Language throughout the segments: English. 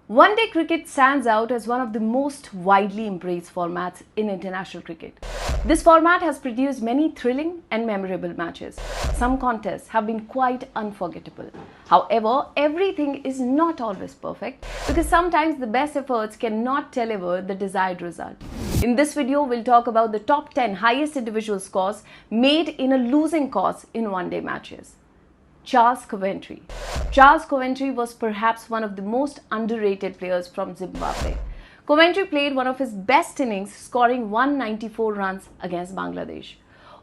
One-day cricket stands out as one of the most widely embraced formats in international cricket. This format has produced many thrilling and memorable matches. Some contests have been quite unforgettable. However, everything is not always perfect because sometimes the best efforts cannot deliver the desired result. In this video, we'll talk about the top 10 highest individual scores made in a losing cause in one-day matches. Charles Coventry. Charles Coventry was perhaps one of the most underrated players from Zimbabwe. Coventry played one of his best innings, scoring 194 runs against Bangladesh.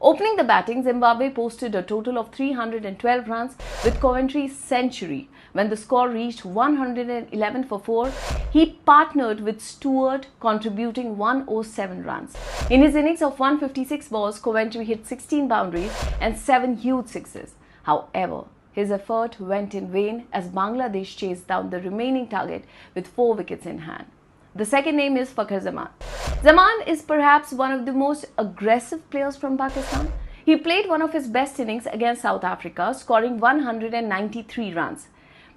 Opening the batting, Zimbabwe posted a total of 312 runs with Coventry's century. When the score reached 111 for 4, he partnered with Stewart, contributing 107 runs. In his innings of 156 balls, Coventry hit 16 boundaries and 7 huge sixes. However, his effort went in vain as Bangladesh chased down the remaining target with 4 wickets in hand. The second name is Fakhar Zaman. Zaman is perhaps one of the most aggressive players from Pakistan. He played one of his best innings against South Africa, scoring 193 runs.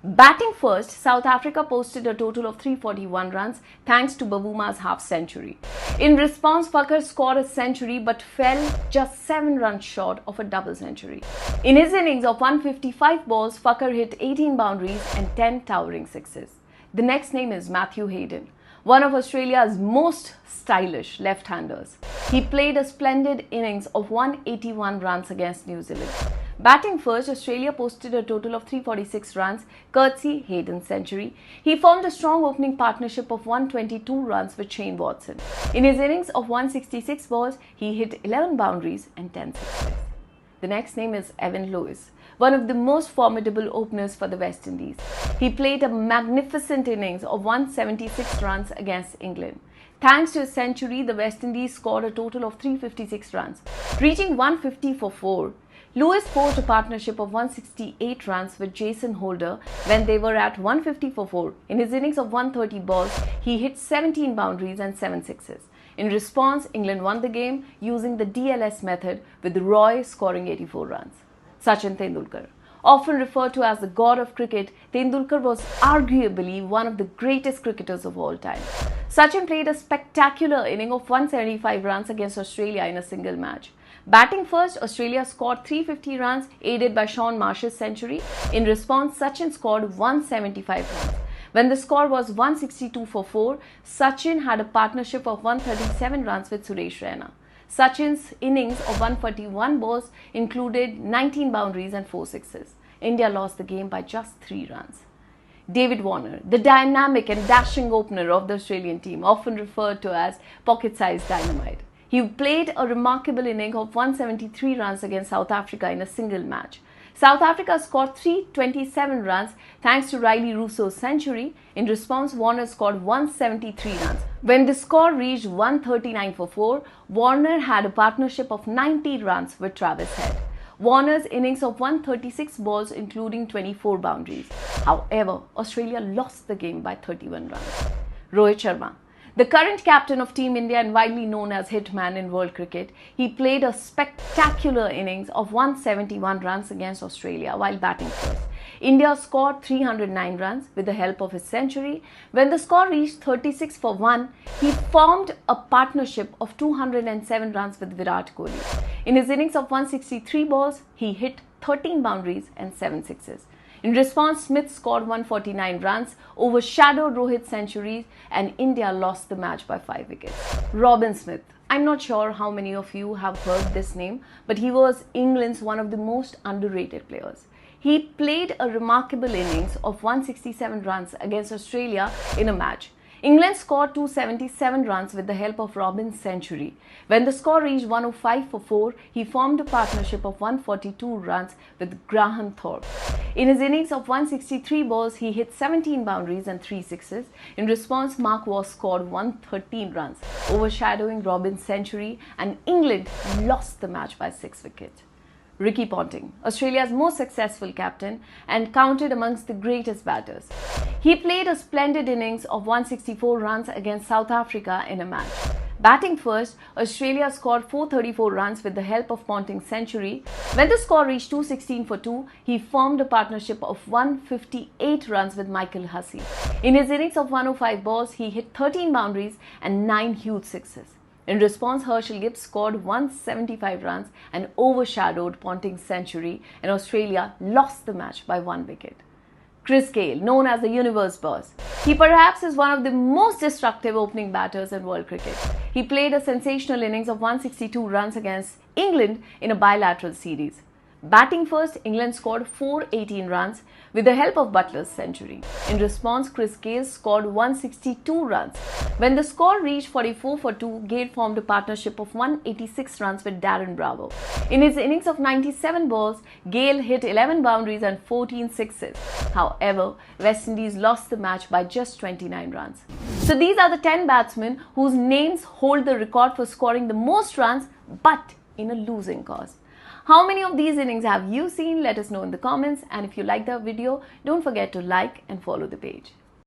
Batting first, South Africa posted a total of 341 runs thanks to Bavuma's half-century. In response, Fakhar scored a century but fell just 7 runs short of a double century. In his innings of 155 balls, Fakhar hit 18 boundaries and 10 towering sixes. The next name is Matthew Hayden, one of Australia's most stylish left-handers. He played a splendid innings of 181 runs against New Zealand. Batting first, Australia posted a total of 346 runs, courtesy Hayden's century. He formed a strong opening partnership of 122 runs with Shane Watson. In his innings of 166 balls, he hit 11 boundaries and 10 sixes. The next name is Evan Lewis, one of the most formidable openers for the West Indies. He played a magnificent innings of 176 runs against England. Thanks to his century, the West Indies scored a total of 356 runs, reaching 150 for 4. Lewis forged a partnership of 168 runs with Jason Holder when they were at 150 for 4. In his innings of 130 balls, he hit 17 boundaries and 7 sixes. In response, England won the game using the DLS method, with Roy scoring 84 runs. Sachin Tendulkar. Often referred to as the god of cricket, Tendulkar was arguably one of the greatest cricketers of all time. Sachin played a spectacular inning of 175 runs against Australia in a single match. Batting first, Australia scored 350 runs, aided by Shaun Marsh's century. In response, Sachin scored 175 runs. When the score was 162 for 4, Sachin had a partnership of 137 runs with Suresh Raina. Sachin's innings of 141 balls included 19 boundaries and 4 sixes. India lost the game by just 3 runs. David Warner, the dynamic and dashing opener of the Australian team, often referred to as pocket-sized dynamite. He played a remarkable inning of 173 runs against South Africa in a single match. South Africa scored 327 runs thanks to Riley Russo's century. In response, Warner scored 173 runs. When the score reached 139 for 4, Warner had a partnership of 90 runs with Travis Head. Warner's innings of 136 balls including 24 boundaries. However, Australia lost the game by 31 runs. Rohit Sharma. The current captain of Team India and widely known as Hitman in world cricket, he played a spectacular innings of 171 runs against Australia while batting first. India scored 309 runs with the help of his century. When the score reached 36 for 1, he formed a partnership of 207 runs with Virat Kohli. In his innings of 163 balls, he hit 13 boundaries and 7 sixes. In response, Smith scored 149 runs, overshadowed Rohit's centuries, and India lost the match by 5 wickets. Robin Smith. I'm not sure how many of you have heard this name, but he was England's one of the most underrated players. He played a remarkable innings of 167 runs against Australia in a match. England scored 277 runs with the help of Robin's century. When the score reached 105 for 4, he formed a partnership of 142 runs with Graham Thorpe. In his innings of 163 balls, he hit 17 boundaries and 3 sixes. In response, Mark Waugh scored 113 runs, overshadowing Robin's century, and England lost the match by 6 wickets. Ricky Ponting, Australia's most successful captain and counted amongst the greatest batters. He played a splendid innings of 164 runs against South Africa in a match. Batting first, Australia scored 434 runs with the help of Ponting's century. When the score reached 216 for 2, he formed a partnership of 158 runs with Michael Hussey. In his innings of 105 balls, he hit 13 boundaries and 9 huge sixes. In response, Herschel Gibbs scored 175 runs and overshadowed Ponting's century, and Australia lost the match by 1 wicket. Chris Gayle, known as the Universe Boss. He perhaps is one of the most destructive opening batters in world cricket. He played a sensational innings of 162 runs against England in a bilateral series. Batting first, England scored 418 runs with the help of Buttler's century. In response, Chris Gayle scored 162 runs. When the score reached 44 for 2, Gayle formed a partnership of 186 runs with Darren Bravo. In his innings of 97 balls, Gayle hit 11 boundaries and 14 sixes. However, West Indies lost the match by just 29 runs. So these are the 10 batsmen whose names hold the record for scoring the most runs, but in a losing cause. How many of these innings have you seen? Let us know in the comments, and if you like the video, don't forget to like and follow the page.